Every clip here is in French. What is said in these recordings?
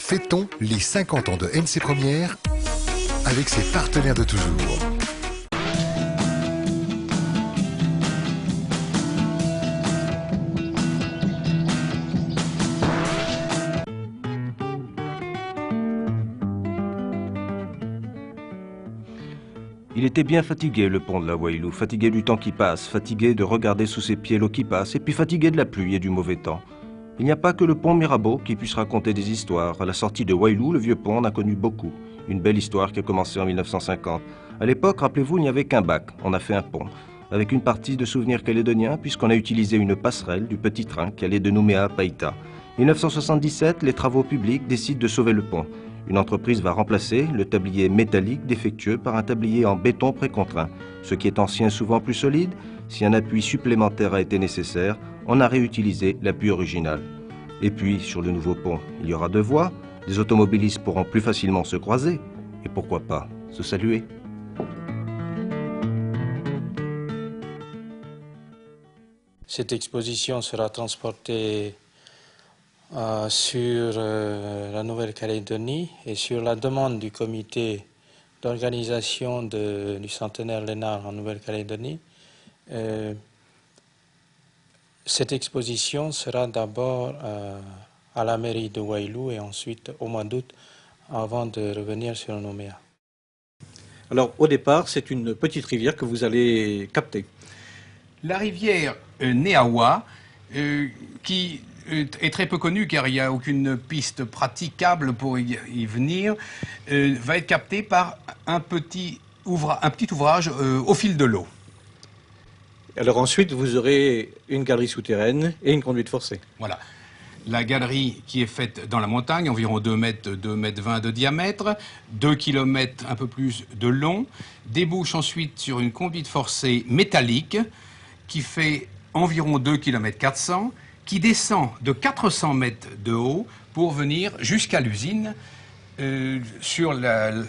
fêtons les 50 ans de NC Première avec ses partenaires de toujours. Il était bien fatigué, le pont de la Waialou, fatigué du temps qui passe, fatigué de regarder sous ses pieds l'eau qui passe, et puis fatigué de la pluie et du mauvais temps. Il n'y a pas que le pont Mirabeau qui puisse raconter des histoires. À la sortie de Waialou, le vieux pont en a connu beaucoup. Une belle histoire qui a commencé en 1950. À l'époque, rappelez-vous, il n'y avait qu'un bac. On a fait un pont, avec une partie de souvenirs calédoniens, puisqu'on a utilisé une passerelle du petit train qui allait de Nouméa à Païta. 1977, les travaux publics décident de sauver le pont. Une entreprise va remplacer le tablier métallique défectueux par un tablier en béton précontraint. Ce qui est ancien, souvent plus solide. Si un appui supplémentaire a été nécessaire, on a réutilisé l'appui original. Et puis, sur le nouveau pont, il y aura 2 voies. Les automobilistes pourront plus facilement se croiser. Et pourquoi pas se saluer. Cette exposition sera transportée sur la Nouvelle-Calédonie et sur la demande du comité d'organisation du centenaire Lénard en Nouvelle-Calédonie. Cette exposition sera d'abord à la mairie de Waialou et ensuite au mois d'août avant de revenir sur Nouméa. Alors au départ, c'est une petite rivière que vous allez capter. La rivière Néawa, qui est très peu connue car il n'y a aucune piste praticable pour y venir, va être captée par un petit ouvrage au fil de l'eau. Alors ensuite, vous aurez une galerie souterraine et une conduite forcée. Voilà. La galerie qui est faite dans la montagne, environ 2 mètres, 2 mètres 20 de diamètre, 2 km un peu plus de long, débouche ensuite sur une conduite forcée métallique qui fait environ 2 km 400, qui descend de 400 mètres de haut pour venir jusqu'à l'usine sur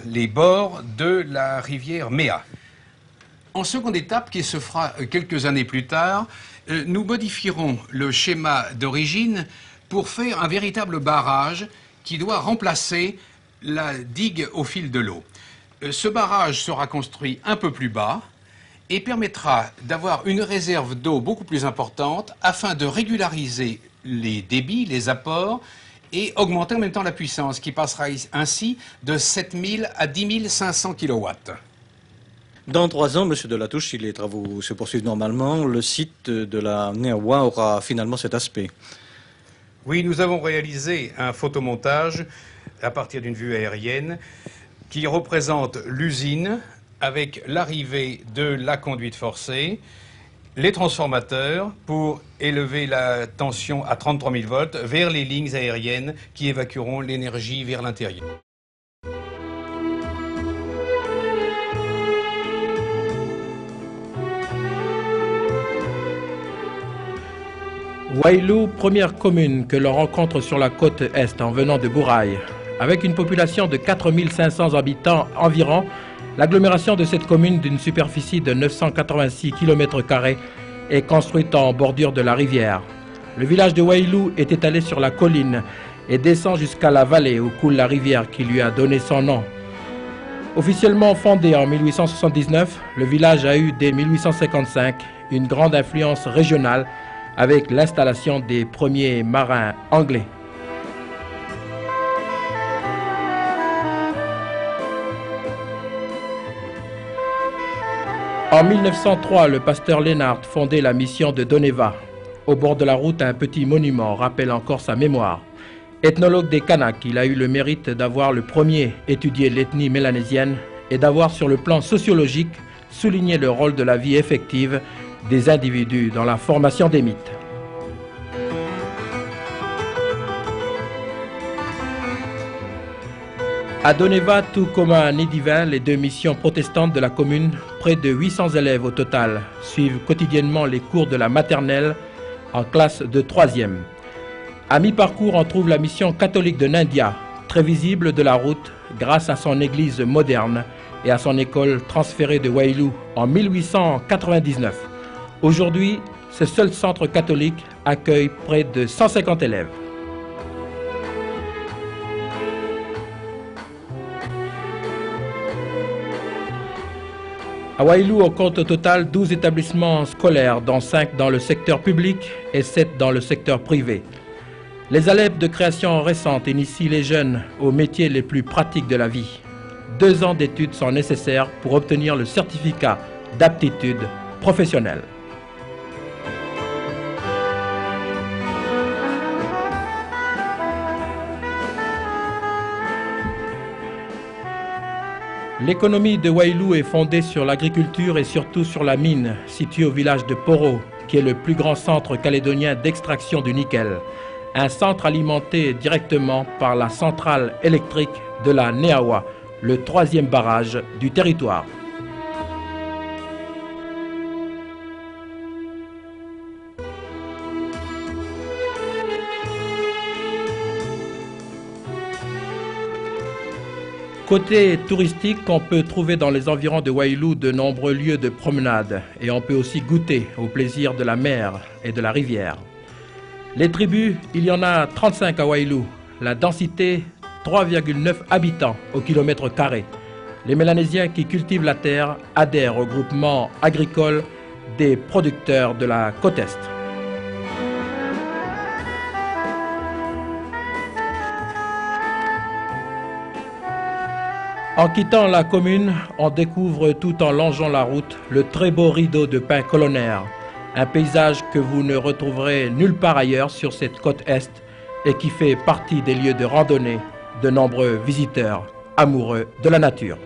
les bords de la rivière Méa. En seconde étape, qui se fera quelques années plus tard, nous modifierons le schéma d'origine pour faire un véritable barrage qui doit remplacer la digue au fil de l'eau. Ce barrage sera construit un peu plus bas et permettra d'avoir une réserve d'eau beaucoup plus importante afin de régulariser les débits, les apports et augmenter en même temps la puissance qui passera ainsi de 7000 à 10 500 kW. Dans 3 ans, Monsieur Delatouche, si les travaux se poursuivent normalement, le site de la Néawa aura finalement cet aspect. Oui, nous avons réalisé un photomontage à partir d'une vue aérienne qui représente l'usine avec l'arrivée de la conduite forcée, les transformateurs pour élever la tension à 33 000 volts vers les lignes aériennes qui évacueront l'énergie vers l'intérieur. Waialou, première commune que l'on rencontre sur la côte est en venant de Bourail. Avec une population de 4 500 habitants environ, l'agglomération de cette commune d'une superficie de 986 km² est construite en bordure de la rivière. Le village de Waialou est étalé sur la colline et descend jusqu'à la vallée où coule la rivière qui lui a donné son nom. Officiellement fondé en 1879, le village a eu dès 1855 une grande influence régionale avec l'installation des premiers marins anglais. En 1903, le pasteur Lénard fondait la mission de Doneva. Au bord de la route, un petit monument rappelle encore sa mémoire. Ethnologue des Kanaks, il a eu le mérite d'avoir le premier étudié l'ethnie mélanésienne et d'avoir sur le plan sociologique souligné le rôle de la vie effective des individus dans la formation des mythes. À Doneva, tout comme à Nidivin, les 2 missions protestantes de la commune, près de 800 élèves au total, suivent quotidiennement les cours de la maternelle en classe de 3e. À mi-parcours, on trouve la mission catholique de Nindia, très visible de la route grâce à son église moderne et à son école transférée de Waialou en 1899. Aujourd'hui, ce seul centre catholique accueille près de 150 élèves. À Wailou, on compte au total 12 établissements scolaires, dont 5 dans le secteur public et 7 dans le secteur privé. Les ALEP de création récente initient les jeunes aux métiers les plus pratiques de la vie. 2 ans d'études sont nécessaires pour obtenir le certificat d'aptitude professionnelle. L'économie de Wailou est fondée sur l'agriculture et surtout sur la mine, située au village de Poro, qui est le plus grand centre calédonien d'extraction du nickel. Un centre alimenté directement par la centrale électrique de la Neawa, le 3e barrage du territoire. Côté touristique, on peut trouver dans les environs de Wailou de nombreux lieux de promenade et on peut aussi goûter au plaisir de la mer et de la rivière. Les tribus, il y en a 35 à Wailou. La densité, 3,9 habitants au kilomètre carré. Les Mélanésiens qui cultivent la terre adhèrent au groupement agricole des producteurs de la côte Est. En quittant la commune, on découvre tout en longeant la route le très beau rideau de pins colonnaires, un paysage que vous ne retrouverez nulle part ailleurs sur cette côte Est et qui fait partie des lieux de randonnée de nombreux visiteurs amoureux de la nature.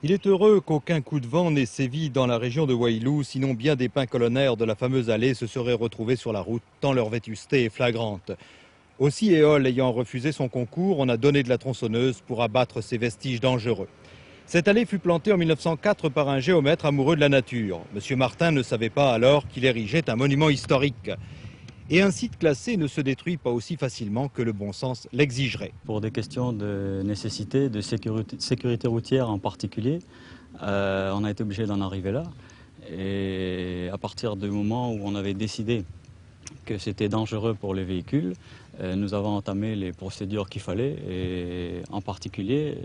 Il est heureux qu'aucun coup de vent n'ait sévi dans la région de Wailou, sinon bien des pins colonnaires de la fameuse allée se seraient retrouvés sur la route, tant leur vétusté est flagrante. Aussi, Éole ayant refusé son concours, on a donné de la tronçonneuse pour abattre ces vestiges dangereux. Cette allée fut plantée en 1904 par un géomètre amoureux de la nature. Monsieur Martin ne savait pas alors qu'il érigeait un monument historique. Et un site classé ne se détruit pas aussi facilement que le bon sens l'exigerait. Pour des questions de nécessité, de sécurité routière en particulier, on a été obligé d'en arriver là. Et à partir du moment où on avait décidé que c'était dangereux pour les véhicules, nous avons entamé les procédures qu'il fallait, et en particulier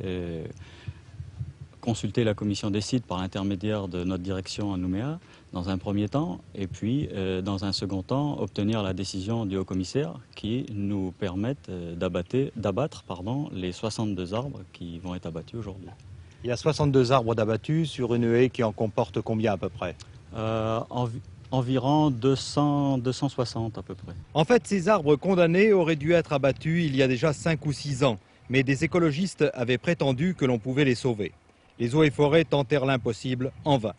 consulter la commission des sites par l'intermédiaire de notre direction à Nouméa, dans un premier temps, et puis dans un second temps, obtenir la décision du haut-commissaire qui nous permette d'abattre les 62 arbres qui vont être abattus aujourd'hui. Il y a 62 arbres d'abattus sur une haie qui en comporte combien à peu près? Environ 260 à peu près. En fait, ces arbres condamnés auraient dû être abattus il y a déjà 5 ou 6 ans, mais des écologistes avaient prétendu que l'on pouvait les sauver. Les eaux et forêts tentèrent l'impossible en vain.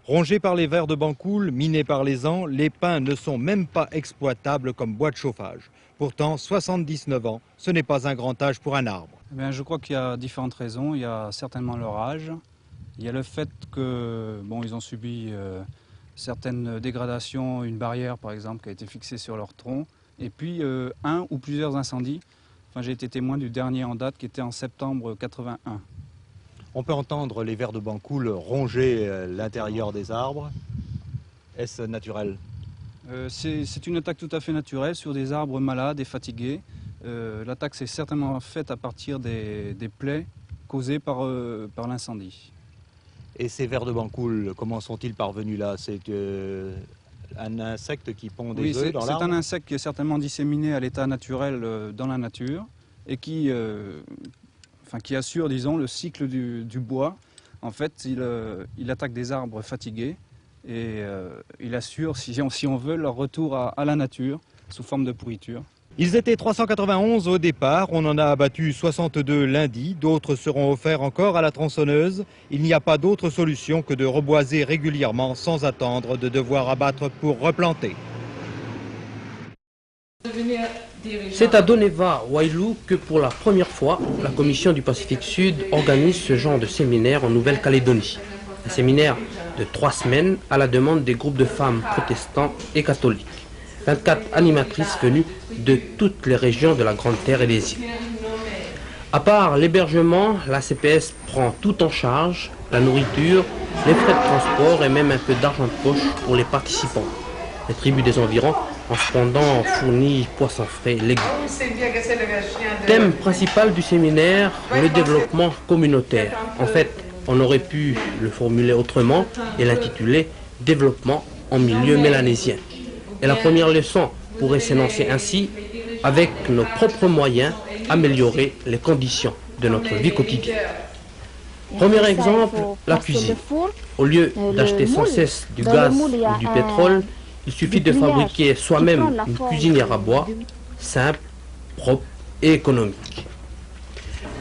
Rongés par les vers de Bancoul, minés par les ans, les pins ne sont même pas exploitables comme bois de chauffage. Pourtant, 79 ans, ce n'est pas un grand âge pour un arbre. Je crois qu'il y a différentes raisons. Il y a certainement leur âge. Il y a le fait que, ils ont subi certaines dégradations, une barrière par exemple qui a été fixée sur leur tronc. Et puis un ou plusieurs incendies. J'ai été témoin du dernier en date qui était en septembre 81. On peut entendre les vers de Bancoul ronger l'intérieur des arbres. Est-ce naturel? C'est une attaque tout à fait naturelle sur des arbres malades et fatigués. L'attaque s'est certainement faite à partir des plaies causées par l'incendie. Et ces vers de Bancoul, comment sont-ils parvenus là? C'est un insecte qui pond des œufs dans l'arbre? C'est un insecte qui est certainement disséminé à l'état naturel dans la nature et qui assure, disons, le cycle du bois. En fait, il attaque des arbres fatigués et il assure, si on veut, leur retour à la nature sous forme de pourriture. Ils étaient 391 au départ, on en a abattu 62 lundi, d'autres seront offerts encore à la tronçonneuse. Il n'y a pas d'autre solution que de reboiser régulièrement sans attendre de devoir abattre pour replanter. C'est à Doneva, Wailou, que pour la première fois, la Commission du Pacifique Sud organise ce genre de séminaire en Nouvelle-Calédonie. Un séminaire de 3 semaines à la demande des groupes de femmes protestants et catholiques. 24 animatrices venues de toutes les régions de la Grande Terre et des îles. À part l'hébergement, la CPS prend tout en charge, la nourriture, les frais de transport et même un peu d'argent de poche pour les participants. Les tribus des environs ont cependant fourni poissons frais et légumes. Thème principal du séminaire, le développement communautaire. En fait, on aurait pu le formuler autrement et l'intituler « Développement en milieu mélanésien ». Et la première leçon pourrait s'énoncer ainsi: avec nos propres moyens, améliorer les conditions de notre vie quotidienne. Premier exemple, la cuisine. Au lieu d'acheter sans cesse du gaz ou du pétrole, il suffit de fabriquer soi-même une cuisinière à bois, simple, propre et économique.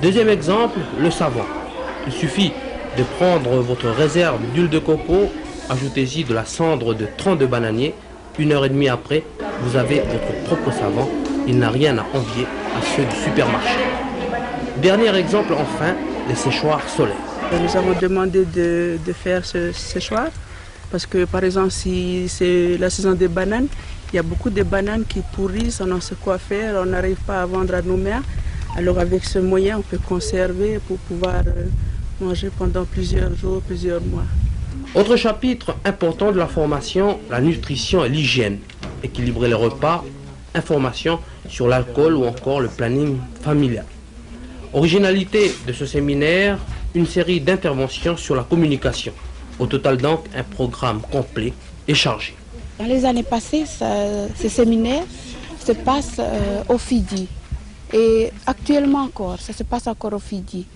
Deuxième exemple, le savon. Il suffit de prendre votre réserve d'huile de coco, ajoutez-y de la cendre de tronc de bananier. 1h30 après, vous avez votre propre savon. Il n'a rien à envier à ceux du supermarché. Dernier exemple enfin, les séchoirs solaires. Nous avons demandé de faire ce séchoir parce que par exemple si c'est la saison des bananes, il y a beaucoup de bananes qui pourrissent, on ne sait quoi faire, on n'arrive pas à vendre à nos mères. Alors avec ce moyen, on peut conserver pour pouvoir manger pendant plusieurs jours, plusieurs mois. Autre chapitre important de la formation, la nutrition et l'hygiène. Équilibrer les repas, information sur l'alcool ou encore le planning familial. Originalité de ce séminaire, une série d'interventions sur la communication. Au total donc, un programme complet et chargé. Dans les années passées, ce séminaire se passe au Fidji. Et actuellement encore, ça se passe encore au Fidji.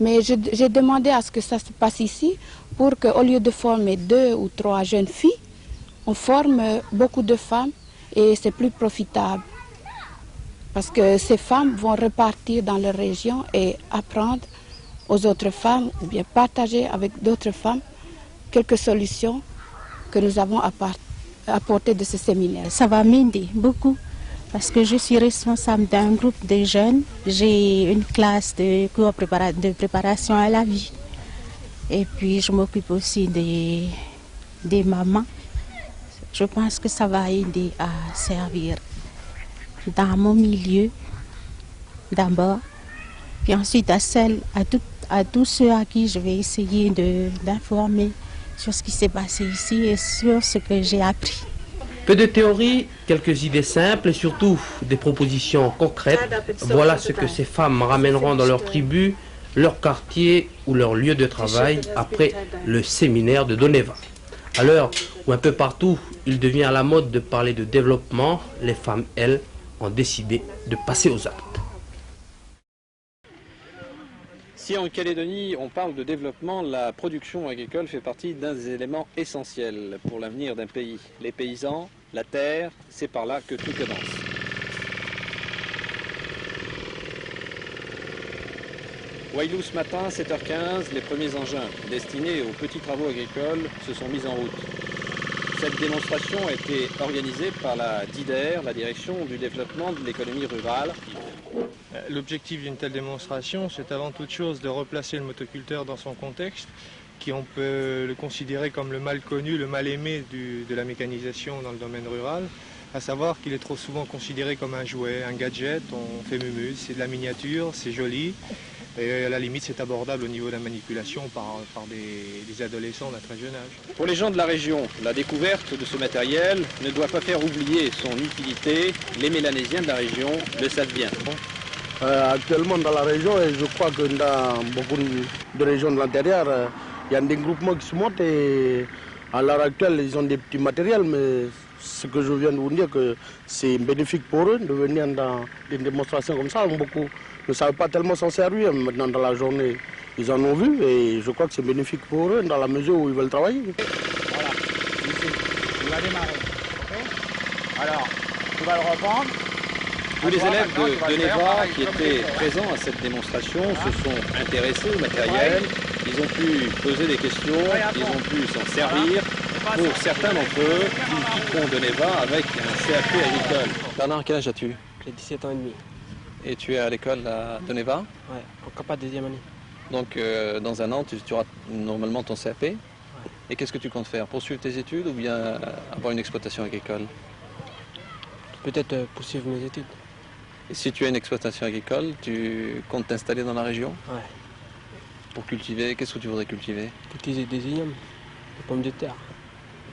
Mais j'ai demandé à ce que ça se passe ici pour qu'au lieu de former 2 ou 3 jeunes filles, on forme beaucoup de femmes et c'est plus profitable. Parce que ces femmes vont repartir dans leur région et apprendre aux autres femmes ou bien partager avec d'autres femmes quelques solutions que nous avons apportées de ce séminaire. Ça va m'aider beaucoup parce que je suis responsable d'un groupe de jeunes. J'ai une classe de cours de préparation à la vie. Et puis je m'occupe aussi des mamans. Je pense que ça va aider à servir dans mon milieu d'abord, puis ensuite à tous ceux à qui je vais essayer d'informer sur ce qui s'est passé ici et sur ce que j'ai appris. Peu de théorie, quelques idées simples et surtout des propositions concrètes. Voilà ce que ces femmes ramèneront dans leur tribu, leur quartier ou leur lieu de travail après le séminaire de Doneva. À l'heure où un peu partout il devient à la mode de parler de développement, les femmes, elles, ont décidé de passer aux actes. Si en Calédonie on parle de développement, la production agricole fait partie d'un des éléments essentiels pour l'avenir d'un pays. Les paysans, la terre, c'est par là que tout commence. Wailou ce matin, 7h15, les premiers engins destinés aux petits travaux agricoles se sont mis en route. Cette démonstration a été organisée par la DIDER, la Direction du développement de l'économie rurale. L'objectif d'une telle démonstration, c'est avant toute chose de replacer le motoculteur dans son contexte, qui on peut le considérer comme le mal connu, le mal aimé de la mécanisation dans le domaine rural, à savoir qu'il est trop souvent considéré comme un jouet, un gadget, on fait mumuse, c'est de la miniature, c'est joli. Et à la limite, c'est abordable au niveau de la manipulation par des adolescents d'un très jeune âge. Pour les gens de la région, la découverte de ce matériel ne doit pas faire oublier son utilité. Les Mélanésiens de la région le savent bien. Actuellement dans la région, et je crois que dans beaucoup de régions de l'intérieur, il y a des groupements qui se montent et à l'heure actuelle, ils ont des petits matériels, mais ce que je viens de vous dire, que c'est bénéfique pour eux de venir dans des démonstrations comme ça. Beaucoup ne savent pas tellement s'en servir. Maintenant, dans la journée, ils en ont vu et je crois que c'est bénéfique pour eux dans la mesure où ils veulent travailler. Voilà, ici, tu vas démarrer. Okay. Alors, tu vas le reprendre. Tous les élèves de Neva qui étaient présents à cette démonstration se sont intéressés au matériel. Ils ont pu poser des questions, ils ont pu s'en servir. Pour certains d'entre eux, ils quitteront de Neva avec un CAP agricole. Bernard, quel âge as-tu? J'ai 17 ans et demi. Et tu es à l'école de Neva? Ouais, encore pas deuxième année. Donc dans un an, tu auras normalement ton CAP? Ouais. Et qu'est-ce que tu comptes faire? Poursuivre tes études ou bien avoir une exploitation agricole? Peut-être poursuivre mes études. Et si tu as une exploitation agricole, tu comptes t'installer dans la région? Ouais. Pour cultiver, qu'est-ce que tu voudrais cultiver? Cultiver des ignames, des pommes de terre.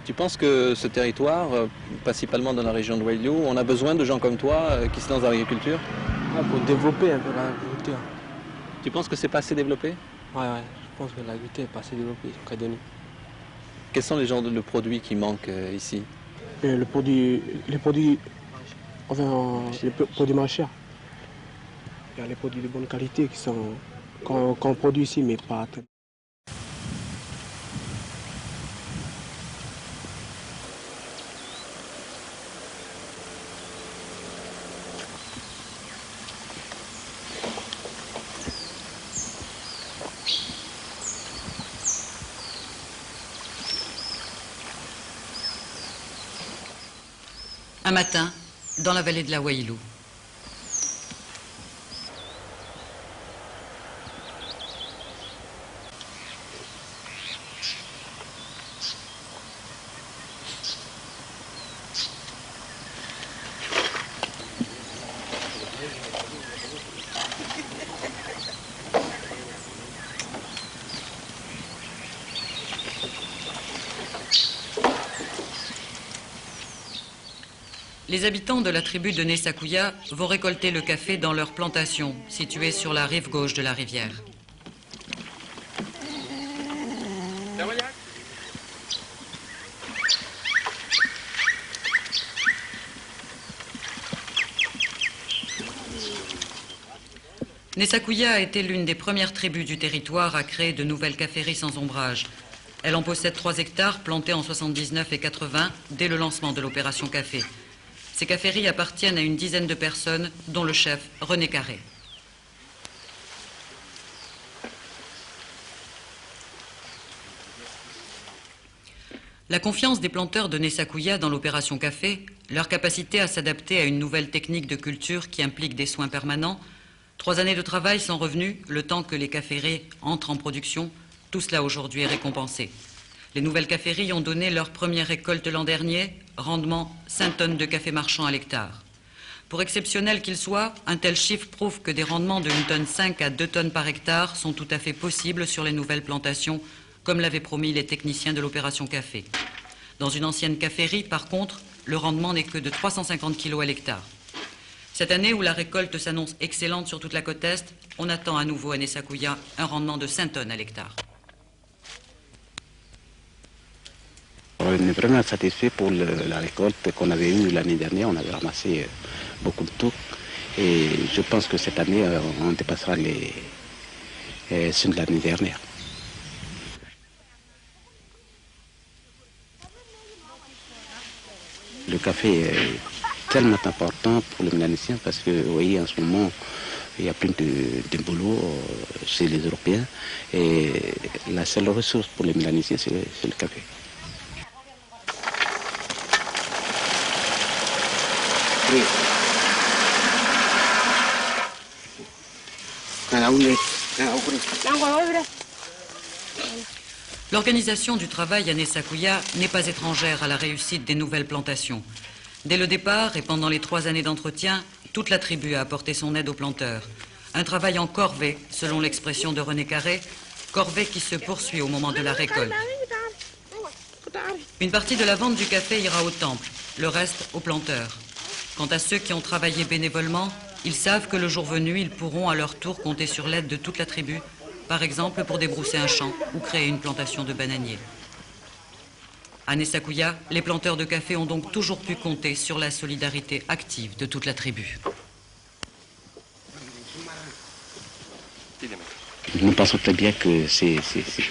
Tu penses que ce territoire, principalement dans la région de Wailou, on a besoin de gens comme toi qui se lancent dans l'agriculture? Pour développer un peu l'agriculture. Tu penses que c'est pas assez développé? Ouais, je pense que l'agriculture n'est pas assez développée en Calédonie. Quels sont les genres de produits qui manquent ici? Les produits moins chers. Il y a les produits de bonne qualité qu'on produit ici, mais pas. Un matin, dans la vallée de la Wailou. Les habitants de la tribu de Nessakuya vont récolter le café dans leur plantation, située sur la rive gauche de la rivière. Nessakuya a été l'une des premières tribus du territoire à créer de nouvelles caféeries sans ombrage. Elle en possède 3 hectares plantés en 79 et 80 dès le lancement de l'opération Café. Ces caféeries appartiennent à une dizaine de personnes, dont le chef, René Carré. La confiance des planteurs de Nessakuya dans l'opération Café, leur capacité à s'adapter à une nouvelle technique de culture qui implique des soins permanents, 3 années de travail sans revenu, le temps que les caféeries entrent en production, tout cela aujourd'hui est récompensé. Les nouvelles caféeries ont donné leur première récolte l'an dernier, rendement 5 tonnes de café marchand à l'hectare. Pour exceptionnel qu'il soit, un tel chiffre prouve que des rendements de 1,5 tonne à 2 tonnes par hectare sont tout à fait possibles sur les nouvelles plantations, comme l'avaient promis les techniciens de l'opération Café. Dans une ancienne caféerie, par contre, le rendement n'est que de 350 kg à l'hectare. Cette année où la récolte s'annonce excellente sur toute la côte Est, on attend à nouveau à Nessakuya un rendement de 5 tonnes à l'hectare. On est vraiment satisfait pour la récolte qu'on avait eue l'année dernière. On avait ramassé beaucoup de tout. Et je pense que cette année, on dépassera ceux de l'année dernière. Le café est tellement important pour les Mélaniciens parce que, vous voyez, en ce moment, il y a plein de boulot chez les Européens. Et la seule ressource pour les Mélaniciens, c'est le café. L'organisation du travail à Nessakuya n'est pas étrangère à la réussite des nouvelles plantations. Dès le départ et pendant les 3 années d'entretien, toute la tribu a apporté son aide aux planteurs. Un travail en corvée, selon l'expression de René Carré, corvée qui se poursuit au moment de la récolte. Une partie de la vente du café ira au temple, le reste aux planteurs. Quant à ceux qui ont travaillé bénévolement, ils savent que le jour venu, ils pourront à leur tour compter sur l'aide de toute la tribu, par exemple pour débrousser un champ ou créer une plantation de bananiers. À Nessakuya, les planteurs de café ont donc toujours pu compter sur la solidarité active de toute la tribu. Nous pensons très bien que c'est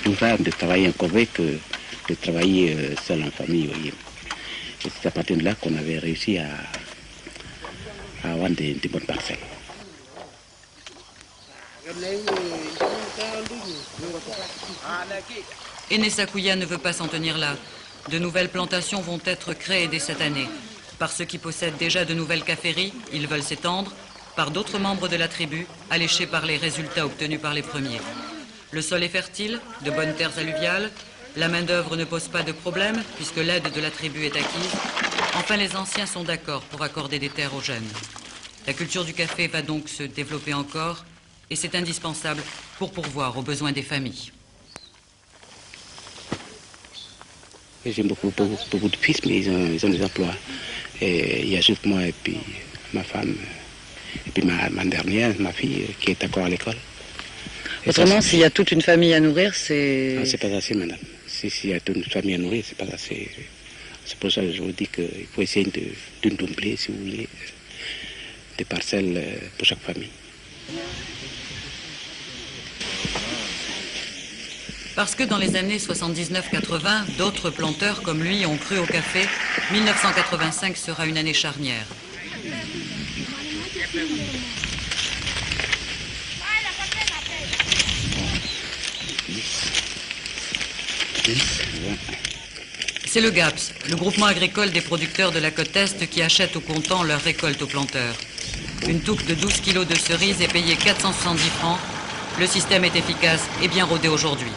plus rare de travailler en corvée que de travailler seul en famille. Voyez. Et c'est à partir de là qu'on avait réussi à avoir des bonnes parcelles. Et Nessakuya ne veut pas s'en tenir là. De nouvelles plantations vont être créées dès cette année. Par ceux qui possèdent déjà de nouvelles caféeries, ils veulent s'étendre. Par d'autres membres de la tribu, alléchés par les résultats obtenus par les premiers. Le sol est fertile, de bonnes terres alluviales. La main-d'œuvre ne pose pas de problème puisque l'aide de la tribu est acquise. Enfin, les anciens sont d'accord pour accorder des terres aux jeunes. La culture du café va donc se développer encore et c'est indispensable pour pourvoir aux besoins des familles. J'ai beaucoup de fils, mais ils ont des emplois. Et il y a juste moi et puis ma femme, et puis ma dernière, ma fille, qui est encore à l'école. Autrement, s'il y a toute une famille à nourrir, c'est... Ah, c'est pas assez, madame. S'il y a toute une famille à nourrir, c'est pas assez. C'est pour ça que je vous dis qu'il faut essayer de doubler, si vous voulez, des parcelles pour chaque famille. Parce que dans les années 79-80, d'autres planteurs comme lui ont cru au café, 1985 sera une année charnière. C'est le GAPS, le groupement agricole des producteurs de la côte Est, qui achète au comptant leur récolte aux planteurs. Une touque de 12 kilos de cerises est payée 470 francs. Le système est efficace et bien rodé aujourd'hui.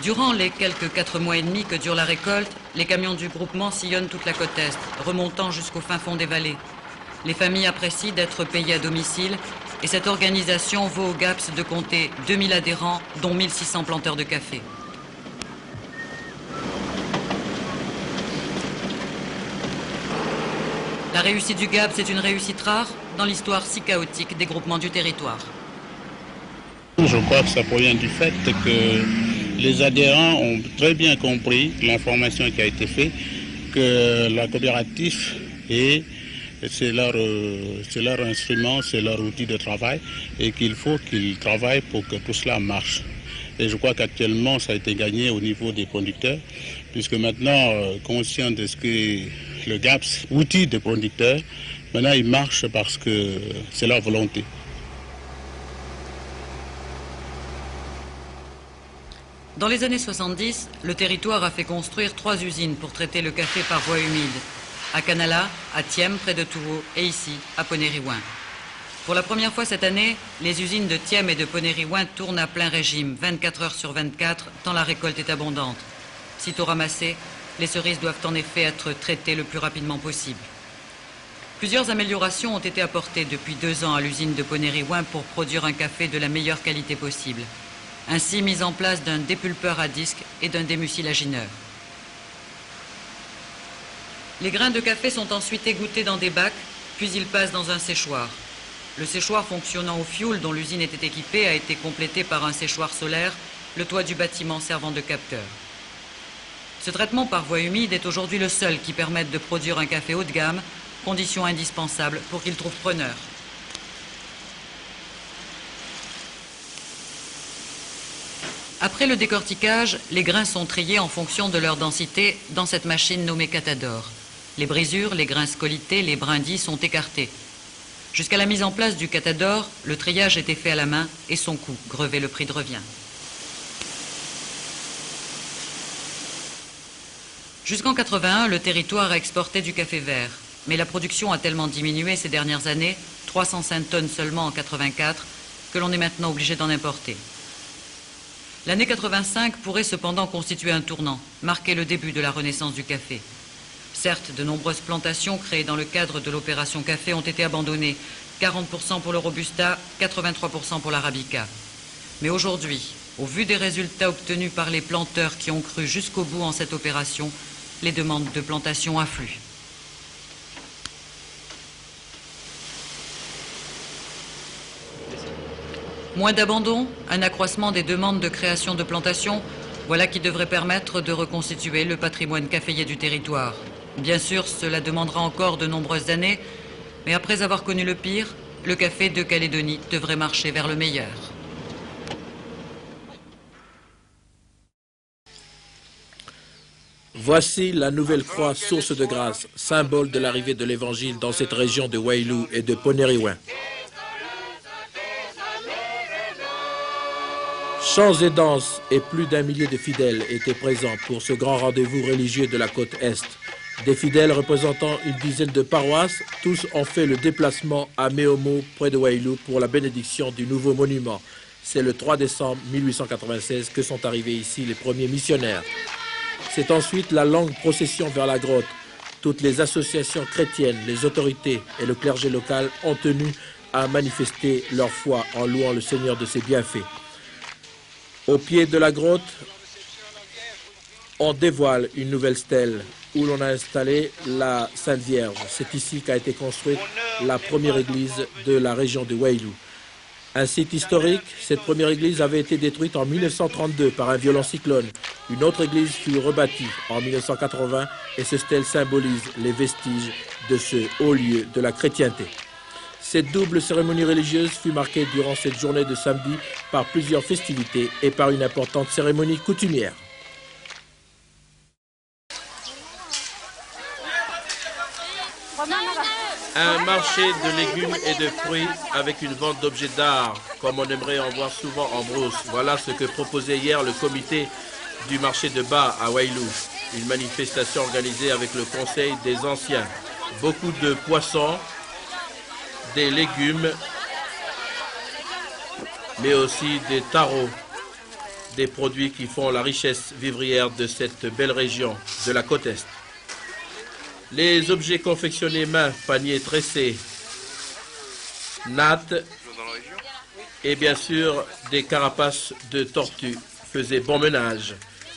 Durant les quelques 4 mois et demi que dure la récolte, les camions du groupement sillonnent toute la côte Est, remontant jusqu'au fin fond des vallées. Les familles apprécient d'être payées à domicile et cette organisation vaut au GAPS de compter 2000 adhérents, dont 1600 planteurs de café. La réussite du GAPS est une réussite rare dans l'histoire si chaotique des groupements du territoire. Je crois que ça provient du fait que les adhérents ont très bien compris l'information qui a été faite, que la coopérative c'est leur instrument, c'est leur outil de travail et qu'il faut qu'ils travaillent pour que tout cela marche. Et je crois qu'actuellement, ça a été gagné au niveau des producteurs, puisque maintenant, conscient de ce que le GAPS, outil des producteurs, maintenant il marche parce que c'est leur volonté. Dans les années 70, le territoire a fait construire 3 usines pour traiter le café par voie humide. À Canala, à Thiem, près de Touro, et ici, à Ponériouin. Pour la première fois cette année, les usines de Thiem et de Ponériouin tournent à plein régime, 24 heures sur 24, tant la récolte est abondante. Sitôt ramassées, les cerises doivent en effet être traitées le plus rapidement possible. Plusieurs améliorations ont été apportées depuis 2 ans à l'usine de Ponériouin pour produire un café de la meilleure qualité possible. Ainsi, mise en place d'un dépulpeur à disque et d'un démucilagineur. Les grains de café sont ensuite égouttés dans des bacs, puis ils passent dans un séchoir. Le séchoir fonctionnant au fioul dont l'usine était équipée a été complété par un séchoir solaire, le toit du bâtiment servant de capteur. Ce traitement par voie humide est aujourd'hui le seul qui permette de produire un café haut de gamme, condition indispensable pour qu'il trouve preneur. Après le décortiquage, les grains sont triés en fonction de leur densité dans cette machine nommée catadore. Les brisures, les grains scolités, les brindilles sont écartés. Jusqu'à la mise en place du catadore, le triage était fait à la main et son coût grevait le prix de revient. Jusqu'en 81, le territoire a exporté du café vert. Mais la production a tellement diminué ces dernières années, 305 tonnes seulement en 84, que l'on est maintenant obligé d'en importer. L'année 85 pourrait cependant constituer un tournant, marquer le début de la renaissance du café. Certes, de nombreuses plantations créées dans le cadre de l'opération café ont été abandonnées, 40% pour le Robusta, 83% pour l'Arabica. Mais aujourd'hui, au vu des résultats obtenus par les planteurs qui ont cru jusqu'au bout en cette opération, les demandes de plantation affluent. Moins d'abandon, un accroissement des demandes de création de plantations, voilà qui devrait permettre de reconstituer le patrimoine caféier du territoire. Bien sûr, cela demandera encore de nombreuses années, mais après avoir connu le pire, le café de Calédonie devrait marcher vers le meilleur. Voici la nouvelle croix source de grâce, symbole de l'arrivée de l'évangile dans cette région de Wailou et de Ponériouin. Chants et danses et plus d'1 millier de fidèles étaient présents pour ce grand rendez-vous religieux de la côte Est. Des fidèles représentant une dizaine de paroisses, tous ont fait le déplacement à Méomo, près de Wailou, pour la bénédiction du nouveau monument. C'est le 3 décembre 1896 que sont arrivés ici les premiers missionnaires. C'est ensuite la longue procession vers la grotte. Toutes les associations chrétiennes, les autorités et le clergé local ont tenu à manifester leur foi en louant le Seigneur de ses bienfaits. Au pied de la grotte, on dévoile une nouvelle stèle où l'on a installé la Sainte Vierge. C'est ici qu'a été construite la première église de la région de Wailou. Un site historique, cette première église avait été détruite en 1932 par un violent cyclone. Une autre église fut rebâtie en 1980 et ce stèle symbolise les vestiges de ce haut lieu de la chrétienté. Cette double cérémonie religieuse fut marquée durant cette journée de samedi par plusieurs festivités et par une importante cérémonie coutumière. Un marché de légumes et de fruits avec une vente d'objets d'art, comme on aimerait en voir souvent en brousse. Voilà ce que proposait hier le comité du marché de Ba à Wailou. Une manifestation organisée avec le conseil des anciens. Beaucoup de poissons, des légumes, mais aussi des tarots, des produits qui font la richesse vivrière de cette belle région de la côte Est. Les objets confectionnés main, paniers tressés, nattes et bien sûr des carapaces de tortues faisaient bon ménage.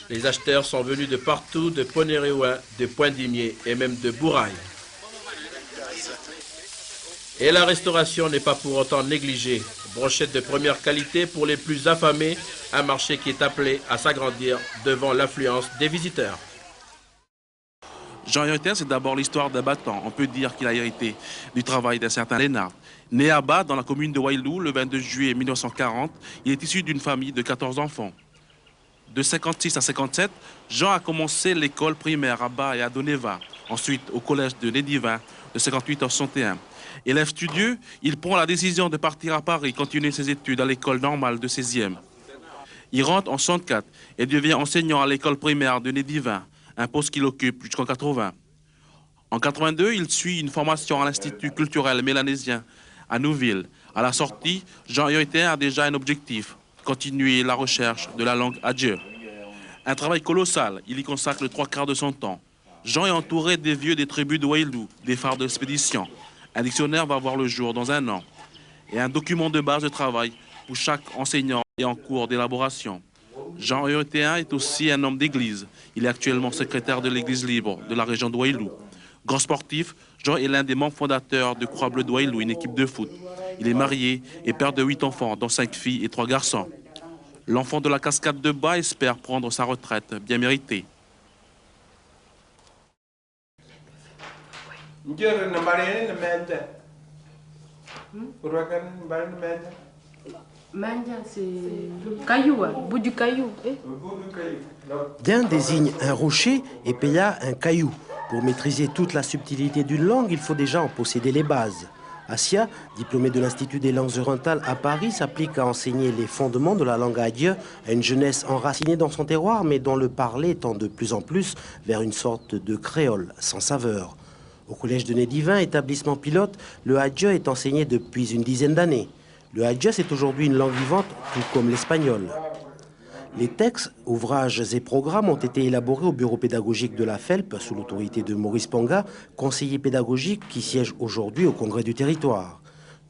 Les acheteurs sont venus de partout, de Ponéréouin, de Pointe-d'Imier et même de Bouraille. Et la restauration n'est pas pour autant négligée. Brochettes de première qualité pour les plus affamés, un marché qui est appelé à s'agrandir devant l'affluence des visiteurs. Jean Yotin, c'est d'abord l'histoire d'un battant. On peut dire qu'il a hérité du travail d'un certain Lénard. Né à Ba, dans la commune de Wailou, le 22 juillet 1940, il est issu d'une famille de 14 enfants. De 56 à 57, Jean a commencé l'école primaire à Ba et à Doneva. Ensuite, au collège de Nédivin, de 58 à 61. Élève studieux, il prend la décision de partir à Paris, continuer ses études à l'école normale de 16e. Il rentre en 64 et devient enseignant à l'école primaire de Nédivin, un poste qu'il occupe jusqu'en 80. En 82, il suit une formation à l'Institut culturel mélanésien à Nouville. À la sortie, Jean Yotin a déjà un objectif, continuer la recherche de la langue adjeu. Un travail colossal, il y consacre le 3/4 de son temps. Jean est entouré des vieux des tribus de Wailou, des phares d'expédition. Un dictionnaire va voir le jour dans un an. Et un document de base de travail pour chaque enseignant est en cours d'élaboration. Jean Yotin est aussi un homme d'église. Il est actuellement secrétaire de l'église libre de la région de Wailou. Grand sportif, Jean est l'un des membres fondateurs de Croix Bleue de Wailou, une équipe de foot. Il est marié et père de 8 enfants, dont 5 filles et 3 garçons. L'enfant de la cascade de Ba espère prendre sa retraite bien méritée. Din désigne un rocher et Peya un caillou. Pour maîtriser toute la subtilité d'une langue, il faut déjà en posséder les bases. Assia, diplômée de l'Institut des langues orientales à Paris, s'applique à enseigner les fondements de la langue adjeu à une jeunesse enracinée dans son terroir, mais dont le parler tend de plus en plus vers une sorte de créole sans saveur. Au collège de Nédivin, établissement pilote, le adjeu est enseigné depuis une dizaine d'années. Le adjeu, c'est aujourd'hui une langue vivante, tout comme l'espagnol. Les textes, ouvrages et programmes ont été élaborés au bureau pédagogique de la FELP sous l'autorité de Maurice Ponga, conseiller pédagogique qui siège aujourd'hui au Congrès du territoire.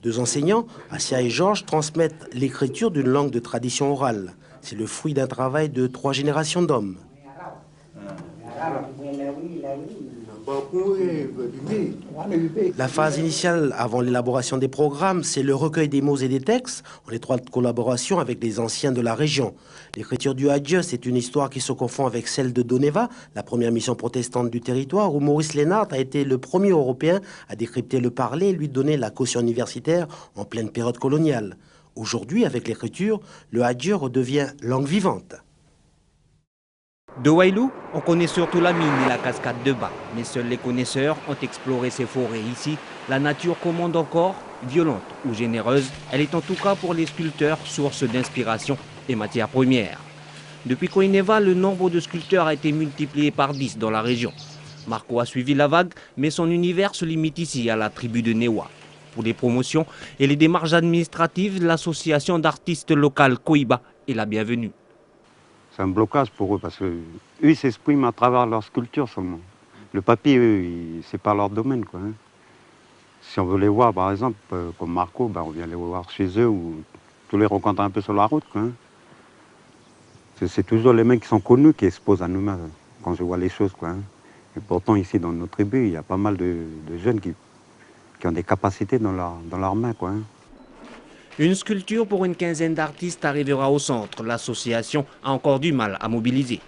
2 enseignants, Assia et Georges, transmettent l'écriture d'une langue de tradition orale. C'est le fruit d'un travail de 3 générations d'hommes. La phase initiale avant l'élaboration des programmes, c'est le recueil des mots et des textes en étroite collaboration avec les anciens de la région. L'écriture du adjeu, c'est une histoire qui se confond avec celle de Doneva, la première mission protestante du territoire, où Maurice Lénard a été le premier Européen à décrypter le parler et lui donner la caution universitaire en pleine période coloniale. Aujourd'hui, avec l'écriture, le adjeu redevient langue vivante. De Wailou, on connaît surtout la mine et la cascade de Ba, mais seuls les connaisseurs ont exploré ces forêts ici. La nature commande encore, violente ou généreuse, elle est en tout cas pour les sculpteurs source d'inspiration et matière première. Depuis Koineva, le nombre de sculpteurs a été multiplié par 10 dans la région. Marco a suivi la vague, mais son univers se limite ici à la tribu de Newa. pour les promotions et les démarches administratives, l'association d'artistes locales Koiba est la bienvenue. C'est un blocage pour eux parce qu'eux, ils s'expriment à travers leur sculpture seulement. Le papier, eux, c'est pas leur domaine, quoi. Hein. Si on veut les voir, par exemple, comme Marco, on vient les voir chez eux ou tous les rencontres un peu sur la route, quoi. Hein. C'est toujours les mecs qui sont connus qui exposent à nous-mêmes quand je vois les choses, quoi. Hein. Et pourtant, ici, dans notre tribu, il y a pas mal de jeunes qui ont des capacités dans leurs mains, quoi. Hein. Une sculpture pour une quinzaine d'artistes arrivera au centre. L'association a encore du mal à mobiliser.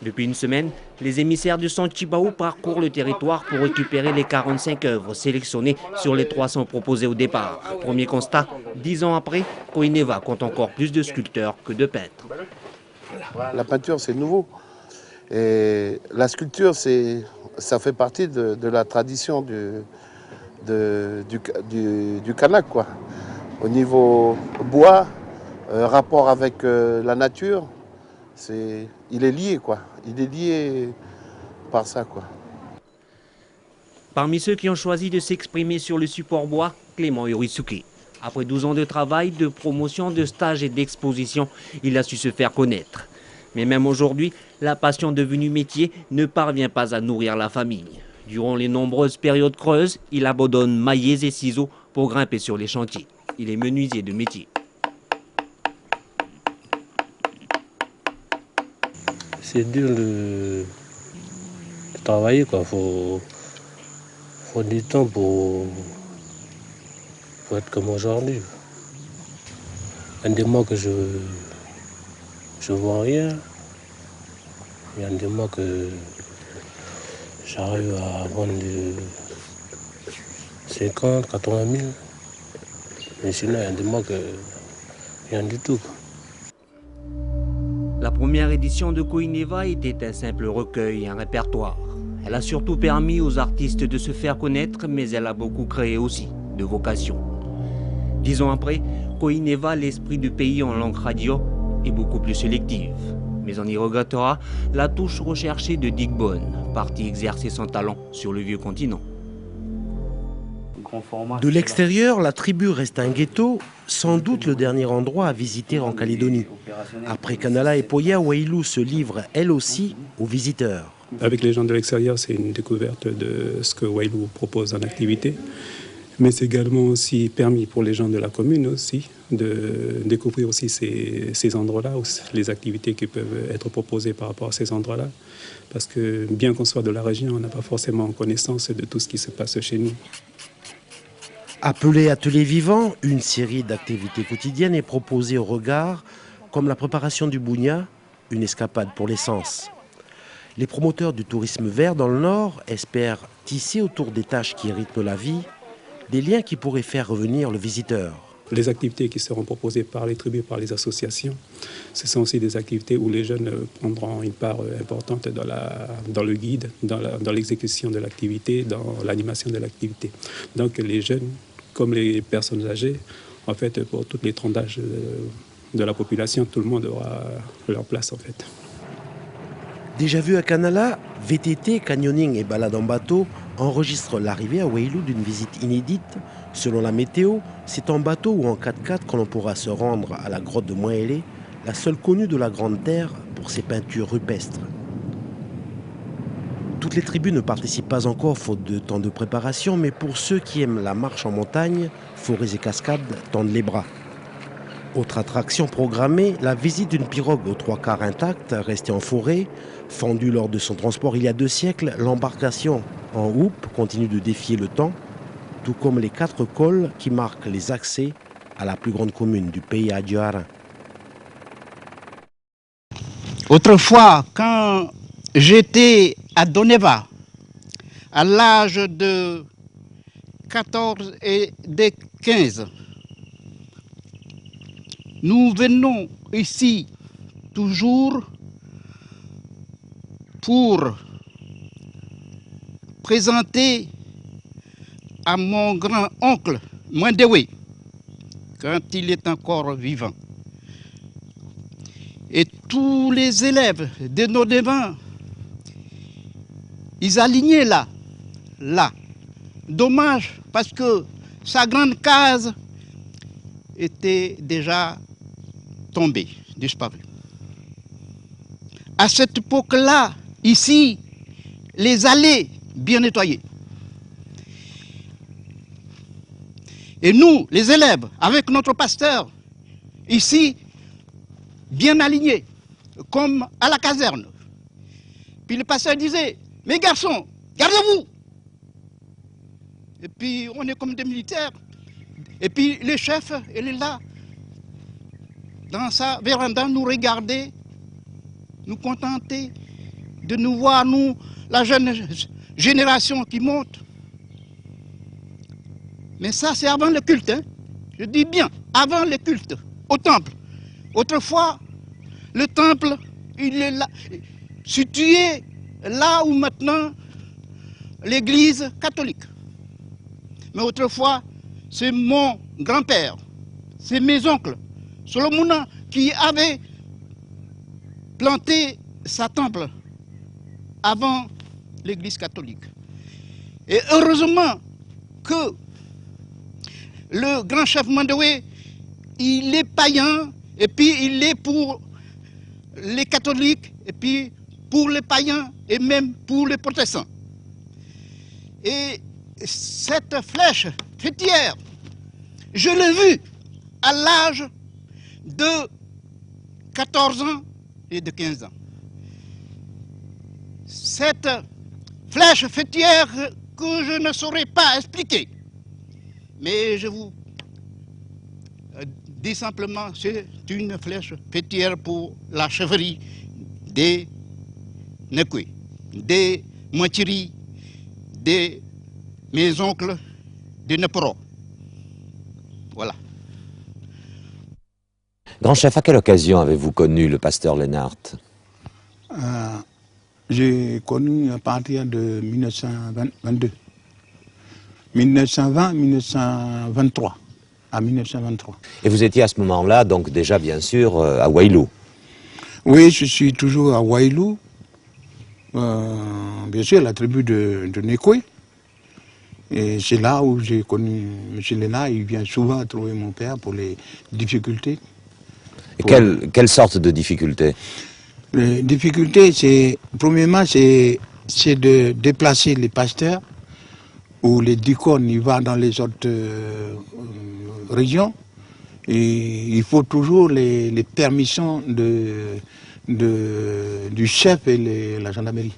Depuis une semaine, les émissaires du Centre Chibao parcourent le territoire pour récupérer les 45 œuvres sélectionnées sur les 300 proposées au départ. Premier constat, 10 ans après, Koineva compte encore plus de sculpteurs que de peintres. La peinture, c'est nouveau. Et la sculpture, ça fait partie de la tradition du Kanak, quoi. Au niveau bois, rapport avec la nature, il est lié, quoi. Il est lié par ça, quoi. Parmi ceux qui ont choisi de s'exprimer sur le support bois, Clément Yorisuke. Après 12 ans de travail, de promotion, de stages et d'exposition, il a su se faire connaître. Mais même aujourd'hui, la passion devenue métier ne parvient pas à nourrir la famille. Durant les nombreuses périodes creuses, il abandonne maillets et ciseaux pour grimper sur les chantiers. Il est menuisier de métier. C'est dur de travailler, quoi. Faut du temps pour être comme aujourd'hui. Il y a des mois que je vois rien. Il y a des mois que j'arrive à vendre de 50, 80 000. Mais sinon, il y a des mois que rien du tout. La première édition de Koineva était un simple recueil, un répertoire. Elle a surtout permis aux artistes de se faire connaître, mais elle a beaucoup créé aussi de vocations. 10 ans après, Koineva, l'esprit du pays en langue radio, est beaucoup plus sélective. Mais on y regrettera la touche recherchée de Digbon, parti exercer son talent sur le vieux continent. De l'extérieur, la tribu reste un ghetto, sans doute le dernier endroit à visiter en Calédonie. Après Kanala et Poya, Wailou se livre elle aussi aux visiteurs. Avec les gens de l'extérieur, c'est une découverte de ce que Wailou propose en activité. Mais c'est également aussi permis pour les gens de la commune aussi de découvrir aussi ces endroits-là, les activités qui peuvent être proposées par rapport à ces endroits-là. Parce que bien qu'on soit de la région, on n'a pas forcément connaissance de tout ce qui se passe chez nous. Appelé Atelier Vivant, une série d'activités quotidiennes est proposée au regard, comme la préparation du bougna, une escapade pour l'essence. Les promoteurs du tourisme vert dans le Nord espèrent tisser autour des tâches qui rythment la vie, des liens qui pourraient faire revenir le visiteur. Les activités qui seront proposées par les tribus, par les associations, ce sont aussi des activités où les jeunes prendront une part importante dans le guide, dans l'exécution de l'activité, dans l'animation de l'activité. Donc les jeunes, comme les personnes âgées, en fait, pour toutes les tranches d'âge de la population, tout le monde aura leur place, en fait. Déjà vu à Kanala, VTT, canyoning et balade en bateau enregistrent l'arrivée à Wailou d'une visite inédite. Selon la météo, c'est en bateau ou en 4x4 que l'on pourra se rendre à la grotte de Moélé, la seule connue de la Grande Terre pour ses peintures rupestres. Toutes les tribus ne participent pas encore faute de temps de préparation, mais pour ceux qui aiment la marche en montagne, forêts et cascades tendent les bras. Autre attraction programmée, la visite d'une pirogue aux 3/4 intacte, restée en forêt. Fendue lors de son transport il y a 2 siècles, l'embarcation en houppe continue de défier le temps, tout comme les 4 cols qui marquent les accès à la plus grande commune du pays, Adjoara. Autrefois, quand j'étais à Doneva, à l'âge de 14 et de 15, nous venons ici toujours pour présenter à mon grand-oncle Mandewe, quand il est encore vivant. Et tous les élèves de nos devants, ils alignaient là. Dommage, parce que sa grande case était déjà tombée, disparue. À cette époque-là, ici, les allées bien nettoyées. Et nous, les élèves, avec notre pasteur, ici, bien alignés, comme à la caserne. Puis le pasteur disait, mes garçons, gardez-vous. Et puis on est comme des militaires. Et puis le chef, il est là, dans sa véranda, nous regarder, nous contenter de nous voir, nous, la jeune génération qui monte. Mais ça, c'est avant le culte, hein. Je dis bien, avant le culte, au temple. Autrefois, le temple, il est là, situé là où maintenant l'église catholique. Mais autrefois, c'est mon grand-père, c'est mes oncles, Solomon, qui avait planté sa temple avant l'église catholique. Et heureusement que le grand chef Mandewé, il est païen, et puis il est pour les catholiques, et puis pour les païens, et même pour les protestants. Et cette flèche fêtière, je l'ai vue à l'âge de 14 ans et de 15 ans. Cette flèche fêtière que je ne saurais pas expliquer, mais je vous dis simplement, c'est une flèche fêtière pour la chefferie des Nekwe, des Moitiri, des mes oncles de Neporo. Voilà. Grand chef, à quelle occasion avez-vous connu le pasteur Lennart? J'ai connu à partir de 1922. 1920-1923. À 1923. Et vous étiez à ce moment-là, donc déjà bien sûr, à Wailou? Oui, je suis toujours à Wailou. Bien sûr, la tribu de Nekwe. Et c'est là où j'ai connu M. Lennart. Il vient souvent trouver mon père pour les difficultés. Et quelle sorte de difficultés? Les difficultés, c'est, premièrement, c'est de déplacer les pasteurs ou les diacones, ils vont dans les autres régions. Et il faut toujours les permissions du chef et la gendarmerie.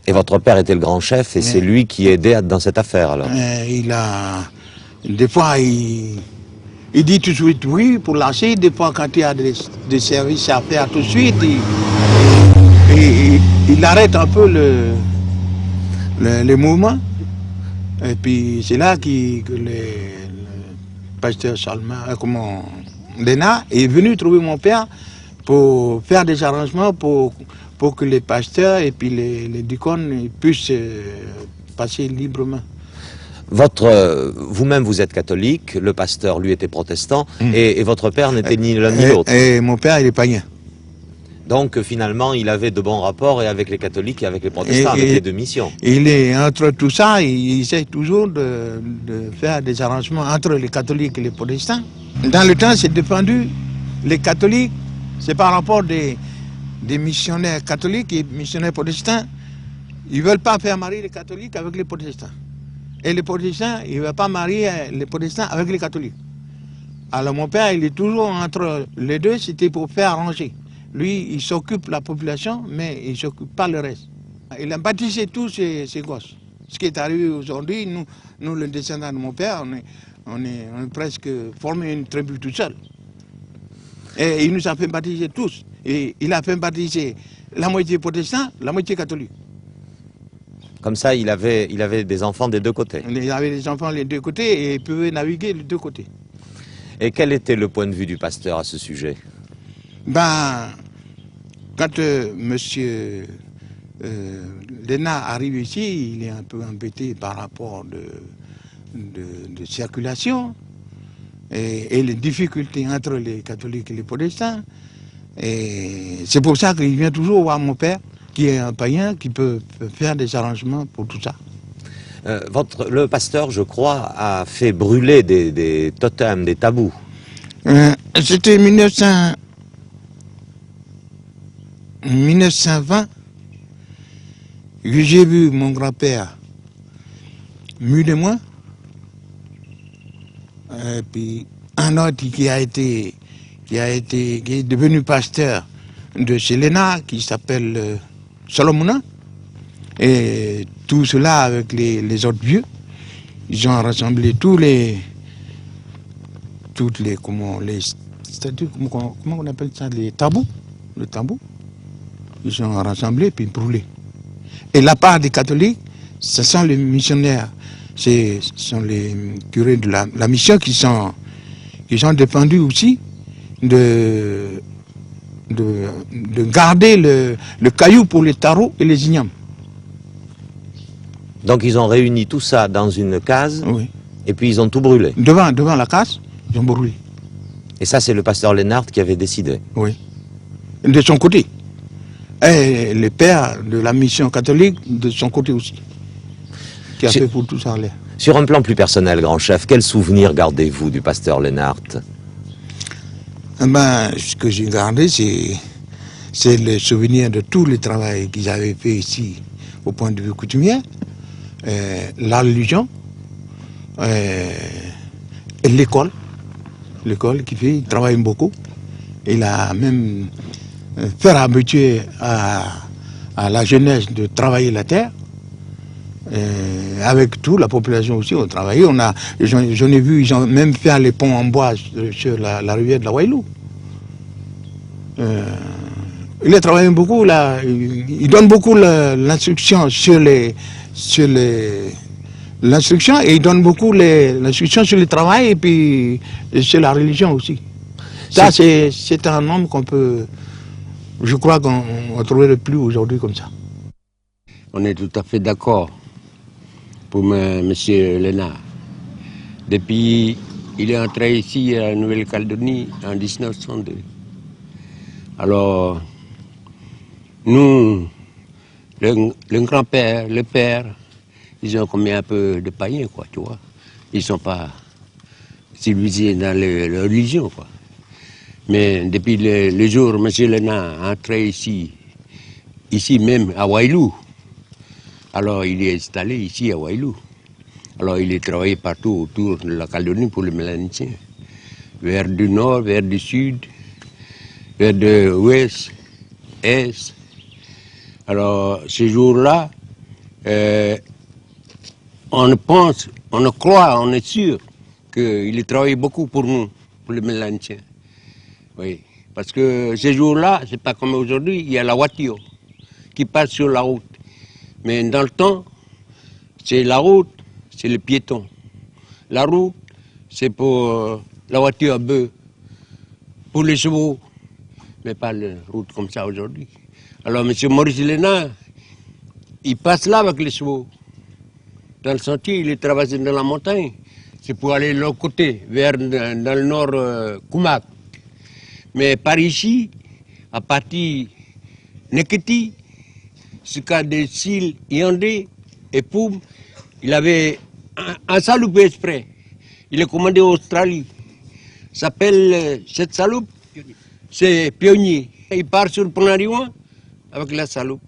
Et votre père était le grand chef et c'est lui qui aidait dans cette affaire alors? Des fois, il dit tout de suite oui pour lâcher. Des fois, quand il y a des services à faire tout de suite, il arrête un peu les mouvements. Et puis c'est là que le pasteur Lennart est venu trouver mon père pour faire des arrangements pour que les pasteurs et puis les diacones puissent passer librement. Vous-même, vous êtes catholique, le pasteur, lui, était protestant, et votre père n'était ni l'un ni l'autre. Et mon père, il est païen. Donc, finalement, il avait de bons rapports et avec les catholiques et avec les protestants, avec les deux missions. Il est, entre tout ça, il essaie toujours de faire des arrangements entre les catholiques et les protestants. Dans le temps, c'est défendu, les catholiques, c'est par rapport des missionnaires catholiques et missionnaires protestants. Ils ne veulent pas faire marier les catholiques avec les protestants. Et les protestants, ils ne veulent pas marier les protestants avec les catholiques. Alors mon père, il est toujours entre les deux, c'était pour faire arranger. Lui, il s'occupe de la population, mais il ne s'occupe pas le reste. Il a baptisé tous ses gosses. Ce qui est arrivé aujourd'hui, nous, les descendants de mon père, on est presque formé une tribu tout seul. Et il nous a fait baptiser tous. Et il a fait baptiser la moitié protestant, la moitié catholique. Comme ça, il avait des enfants des deux côtés. Il avait des enfants des deux côtés et il pouvait naviguer les deux côtés. Et quel était le point de vue du pasteur à ce sujet? Quand monsieur Lennart arrive ici, il est un peu embêté par rapport de circulation et les difficultés entre les catholiques et les protestants. Et c'est pour ça qu'il vient toujours voir mon père, qui est un païen, qui peut faire des arrangements pour tout ça. Le pasteur, je crois, a fait brûler des totems, des tabous. C'était 1920 que j'ai vu mon grand-père mieux de moi. Et puis un autre qui est devenu pasteur de chez Léna, qui s'appelle Solomona. Et tout cela avec les autres vieux, ils ont rassemblé comment on appelle ça, les tabous, le tabou. Ils ont rassemblé puis brûlé. Et la part des catholiques, ce sont les missionnaires, ce sont les curés de la mission qui sont dépendus aussi de garder le caillou pour les tarots et les ignames. Donc ils ont réuni tout ça dans une case, oui. Et puis ils ont tout brûlé. Devant la case, ils ont brûlé. Et ça, c'est le pasteur Lénard qui avait décidé. Oui. De son côté. Et le père de la mission catholique, de son côté aussi. Qui a fait pour tout ça. Sur un plan plus personnel, grand chef, quel souvenir gardez-vous du pasteur Lénard? Ce que j'ai gardé, c'est le souvenir de tout le travail qu'ils avaient fait ici, au point de vue coutumier. La religion, et l'école qui fait, il travaille beaucoup. Il a même fait habituer à la jeunesse de travailler la terre. Avec toute la population aussi, on travaillait. J'en ai vu, ils ont même fait les ponts en bois sur la rivière de la Wailou. Il a travaillé beaucoup là. Il donne beaucoup l'instruction sur l'instruction, et il donne beaucoup l'instruction sur le travail et puis sur la religion aussi. Ça, c'est un homme qu'on peut, je crois qu'on ne trouverait plus aujourd'hui comme ça. On est tout à fait d'accord pour M. Lénard. Depuis, il est entré ici à Nouvelle-Calédonie en 1902. Alors, nous, le grand-père, le père, ils ont commis un peu de païens, quoi, tu vois. Ils ne sont pas civilisés dans la religion, quoi. Mais depuis le jour où M. Lénard est entré ici même à Wailou, alors il est installé ici à Wailou. Alors il est travaillé partout autour de la Calédonie pour les Mélanesiens. Vers du nord, vers du sud, vers de l'ouest, est. Alors ces jours-là, on pense, on croit, on est sûr qu'il a travaillé beaucoup pour nous, pour les Mélanesiens. Oui, parce que ces jours-là, c'est pas comme aujourd'hui, il y a la voiture qui passe sur la route. Mais dans le temps, c'est la route, c'est le piéton. La route, c'est pour la voiture à bœuf, pour les chevaux, mais pas la route comme ça aujourd'hui. Alors M. Maurice Lénard, il passe là avec les chevaux. Dans le sentier, il est traversé dans la montagne. C'est pour aller de l'autre côté, vers dans le nord Koumak. Mais par ici, à partir de Neketi, jusqu'à des Sil, Yandé et Poum, il avait un saloupe exprès. Il est commandé en Australie. S'appelle cette saloupe, c'est Pionnier. Il part sur le Ponariouan avec la saloupe.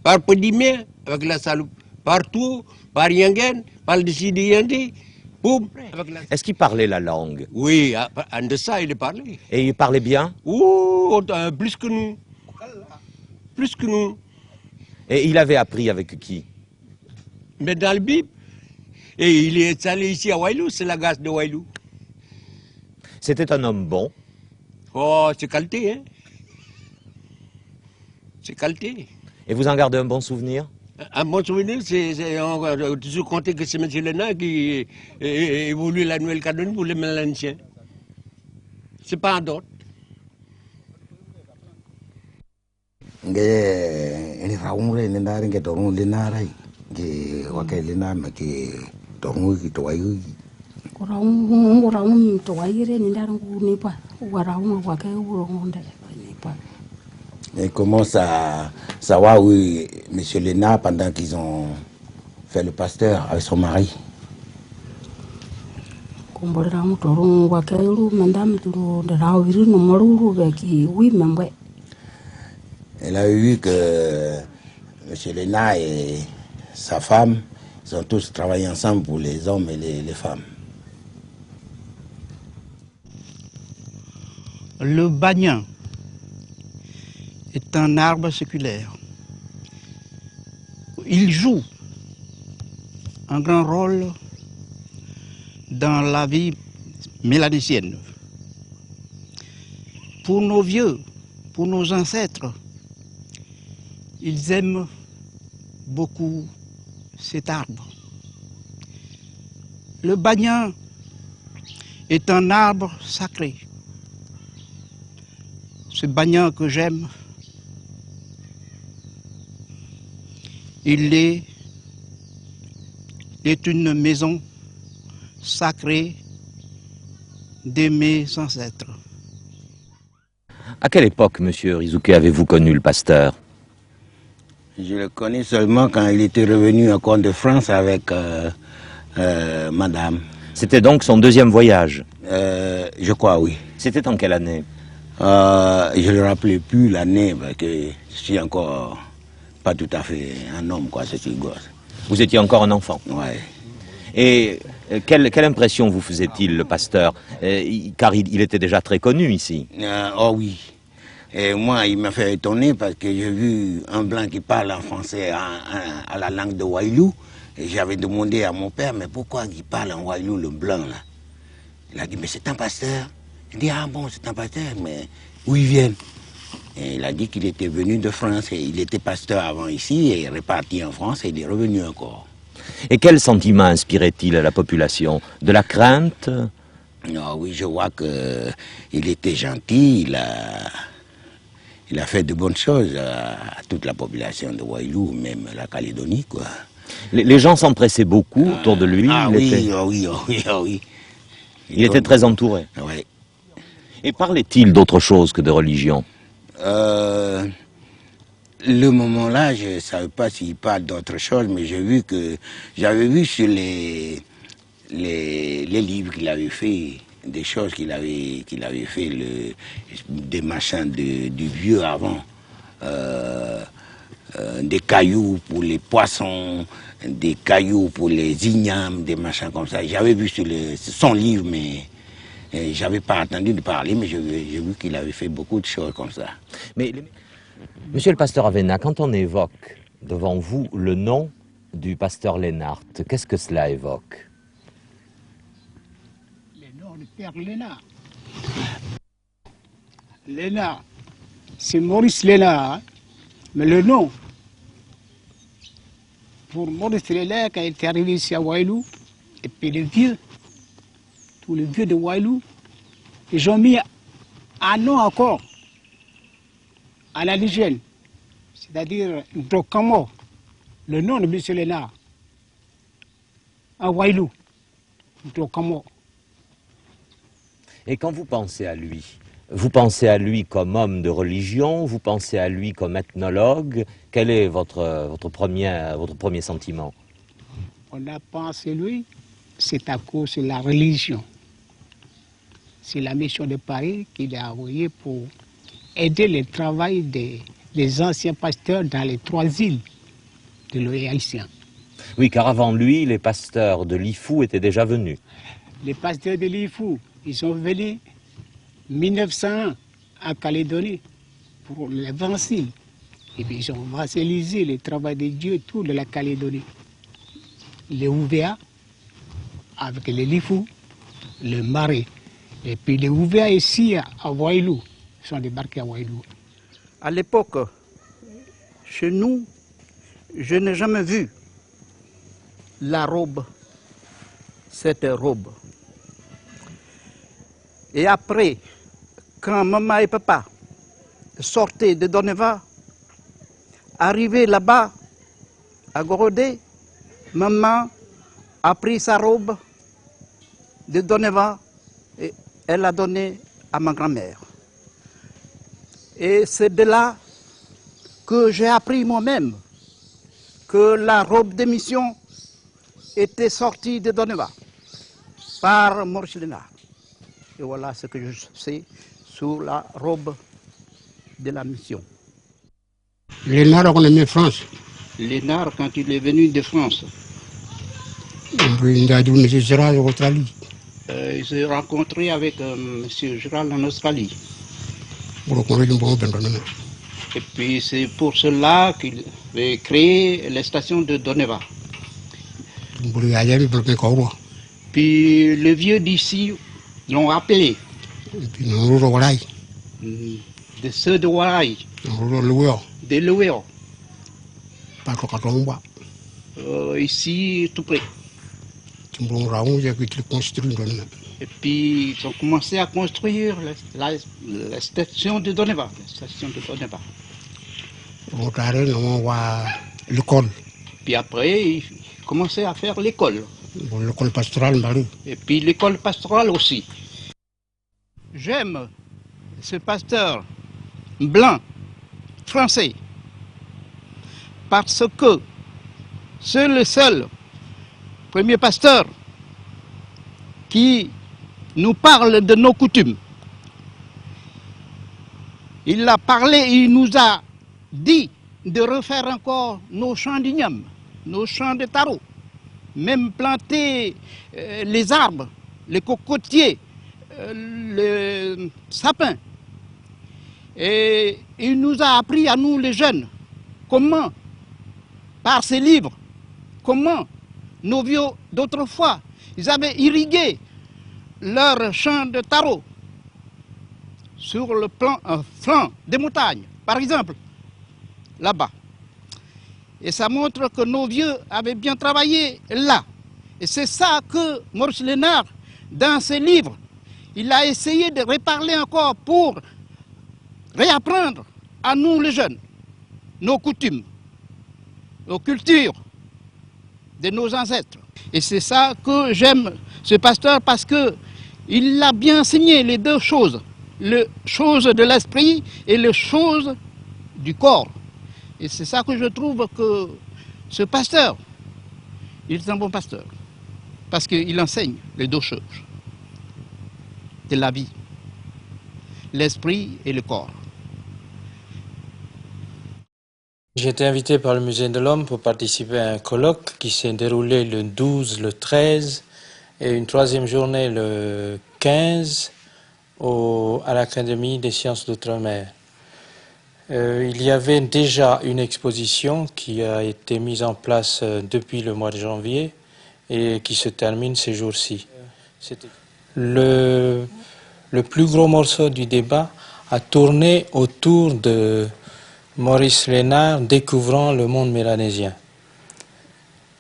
Par Pédimé avec la saloupe. Partout, par Yangen, par le dessus de Yandé. Est-ce qu'il parlait la langue? Oui, en de ça, il parlait. Et il parlait bien? Oh, plus que nous. Plus que nous. Et il avait appris avec qui? Mais dans le Bib. Et il est allé ici à Wailou, c'est la gare de Wailou. C'était un homme bon? Oh, c'est qualité, hein. C'est qualité. Et vous en gardez un bon souvenir? Un bon souvenir, on va toujours compter que c'est M. Lénard qui évolue la Nouvelle-Calédonie pour les Mélanesiens. C'est pas un d'autre. Ini raungre ni ndari nge torung linarai ke wakai linar na ke torung ki toayu. Raung toaire ni ndari ni pa. Raung wakai urong ndari ni pa. Et comment ça va, oui, M. Lénard, pendant qu'ils ont fait le pasteur avec son mari. Elle a vu que M. Lénard et sa femme, ils ont tous travaillé ensemble pour les hommes et les femmes. Le banyan est un arbre séculaire. Il joue un grand rôle dans la vie mélanésienne. Pour nos vieux, pour nos ancêtres, ils aiment beaucoup cet arbre. Le banyan est un arbre sacré. Ce banyan que j'aime, il est une maison sacrée de mes ancêtres. À quelle époque, monsieur Rizouké, avez-vous connu le pasteur? Je le connais seulement quand il était revenu encore de France avec madame. C'était donc son deuxième voyage? Je crois, oui. C'était en quelle année? Je ne me rappelais plus l'année parce que je suis encore pas tout à fait un homme, quoi, ce petit gosse. Vous étiez encore un enfant? Oui. Et quelle impression vous faisait-il, le pasteur? Car il était déjà très connu ici. Oh oui. Et moi, il m'a fait étonner parce que j'ai vu un blanc qui parle en français à la langue de Wailou. Et j'avais demandé à mon père, mais pourquoi il parle en Wailou, le blanc, là? Il a dit, mais c'est un pasteur. Il dit, ah bon, c'est un pasteur, mais où ils viennent? Et il a dit qu'il était venu de France et il était pasteur avant ici et il est reparti en France et il est revenu encore. Et quel sentiment inspirait-il à la population? De la crainte? Non, oui, je vois qu'il était gentil, il a fait de bonnes choses à toute la population de Wailou, même la Calédonie, quoi. Les gens s'empressaient beaucoup autour de lui? Oui. Il était très entouré? Oui. Et parlait-il d'autre chose que de religion? Le moment-là, je ne savais pas s'il parle d'autre chose, mais j'avais vu sur les livres qu'il avait fait, des choses qu'il avait fait, des machins du vieux avant, des cailloux pour les poissons, des cailloux pour les ignames, des machins comme ça. J'avais vu sur son livre, mais j'avais pas entendu de parler, mais j'ai vu qu'il avait fait beaucoup de choses comme ça. Mais, monsieur le pasteur Avena, quand on évoque devant vous le nom du pasteur Lénard, qu'est-ce que cela évoque? Le nom du père Lénard. Lénard, c'est Maurice Lénard, hein? Mais le nom, pour Maurice Lénard, quand il est arrivé ici à Wailou, et puis les vieux, tous les vieux de Wailou, ils ont mis un nom encore à la légende, c'est-à-dire Ndokamo, le nom de M. Lénard, à Wailou, Ndokamo. Et quand vous pensez à lui comme homme de religion, vous pensez à lui comme ethnologue, quel est votre premier sentiment? On a pensé lui, c'est à cause de la religion. C'est la mission de Paris qu'il a envoyée pour aider le travail des anciens pasteurs dans les 3 îles de l'Oléa haïtien. Oui, car avant lui, les pasteurs de Lifou étaient déjà venus. Les pasteurs de Lifou, ils sont venus en 1901 à Calédonie pour l'évangile. Et puis ils ont évangélisé le travail de Dieu tout de la Calédonie. Les Ouvéa, avec les Lifou, le Marais. Et puis les Ouvéa ici à Wailou, sont débarqués à Wailou. À l'époque, chez nous, je n'ai jamais vu la robe, cette robe. Et après, quand maman et papa sortaient de Doneva, arrivaient là-bas, à Gorodé, maman a pris sa robe de Doneva et elle l'a donnée à ma grand-mère. Et c'est de là que j'ai appris moi-même que la robe de mission, était sorti de Doneva par Maurice Lénard. Et voilà ce que je sais sur la robe de la mission. Lénard, on aimait France. Lénard, quand il est venu de France, il s'est rencontré avec M. Giral en Australie. Et puis c'est pour cela qu'il avait créé les stations de Doneva. Puis les vieux d'ici l'ont appelé. De ceux de Waraï. Des Louéo. Ici, tout près. Et puis ils ont commencé à construire la station de Doneva. Puis après, ils commençaient à faire l'école. L'école pastorale, et puis l'école pastorale aussi. J'aime ce pasteur blanc, français, parce que c'est le seul premier pasteur qui nous parle de nos coutumes. Il a parlé, il nous a dit de refaire encore nos champs d'igname, nos champs de taro, même planter les arbres, les cocotiers, les sapins. Et il nous a appris à nous les jeunes comment, par ces livres, comment nos vieux d'autrefois, ils avaient irrigué leurs champs de taro sur le flanc des montagnes, par exemple, là-bas. Et ça montre que nos vieux avaient bien travaillé là. Et c'est ça que Maurice Lénard, dans ses livres, il a essayé de reparler encore pour réapprendre à nous les jeunes nos coutumes, nos cultures de nos ancêtres. Et c'est ça que j'aime ce pasteur parce qu'il a bien enseigné les deux choses, les choses de l'esprit et les choses du corps. Et c'est ça que je trouve que ce pasteur, il est un bon pasteur parce qu'il enseigne les deux choses de la vie, l'esprit et le corps. J'ai été invité par le Musée de l'Homme pour participer à un colloque qui s'est déroulé le 12, le 13 et une troisième journée le 15 à l'Académie des sciences d'outre-mer. Il y avait déjà une exposition qui a été mise en place depuis le mois de janvier et qui se termine ces jours-ci. Le plus gros morceau du débat a tourné autour de Maurice Lénard découvrant le monde mélanésien.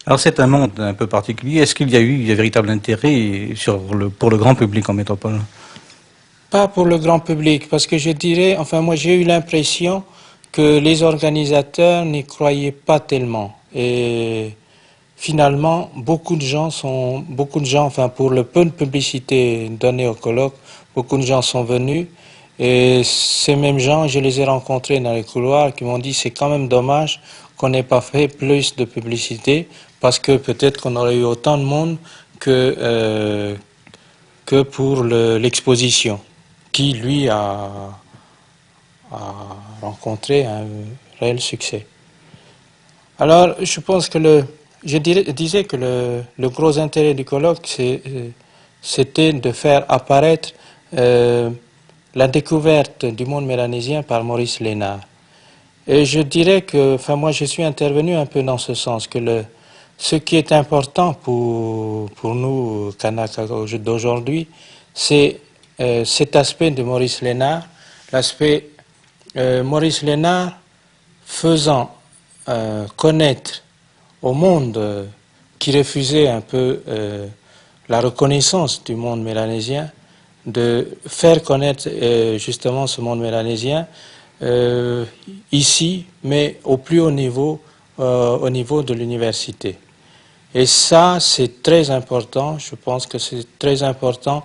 Alors c'est un monde un peu particulier. Est-ce qu'il y a eu un véritable intérêt pour le grand public en métropole? Pas pour le grand public, parce que je dirais, enfin moi j'ai eu l'impression que les organisateurs n'y croyaient pas tellement. Et finalement, beaucoup de gens, enfin pour le peu de publicité donnée au colloque, beaucoup de gens sont venus. Et ces mêmes gens, je les ai rencontrés dans les couloirs qui m'ont dit c'est quand même dommage qu'on n'ait pas fait plus de publicité parce que peut-être qu'on aurait eu autant de monde que pour l'exposition qui, lui, a rencontré un réel succès. Alors, je pense que je disais que le gros intérêt du colloque, c'était de faire apparaître la découverte du monde mélanésien par Maurice Lénard. Et je dirais que, enfin moi je suis intervenu un peu dans ce sens, que ce qui est important pour nous, Kanaka d'aujourd'hui, c'est cet aspect de Maurice Lénard, l'aspect Maurice Lénard faisant connaître au monde qui refusait un peu la reconnaissance du monde mélanésien, de faire connaître justement ce monde mélanésien ici, mais au plus haut niveau, au niveau de l'université. Et ça, c'est très important, je pense que c'est très important,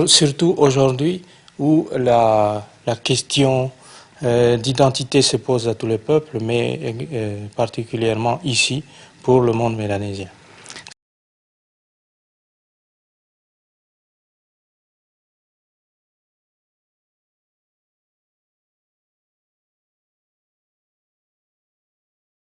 surtout aujourd'hui où la question d'identité se pose à tous les peuples, mais particulièrement ici, pour le monde mélanésien.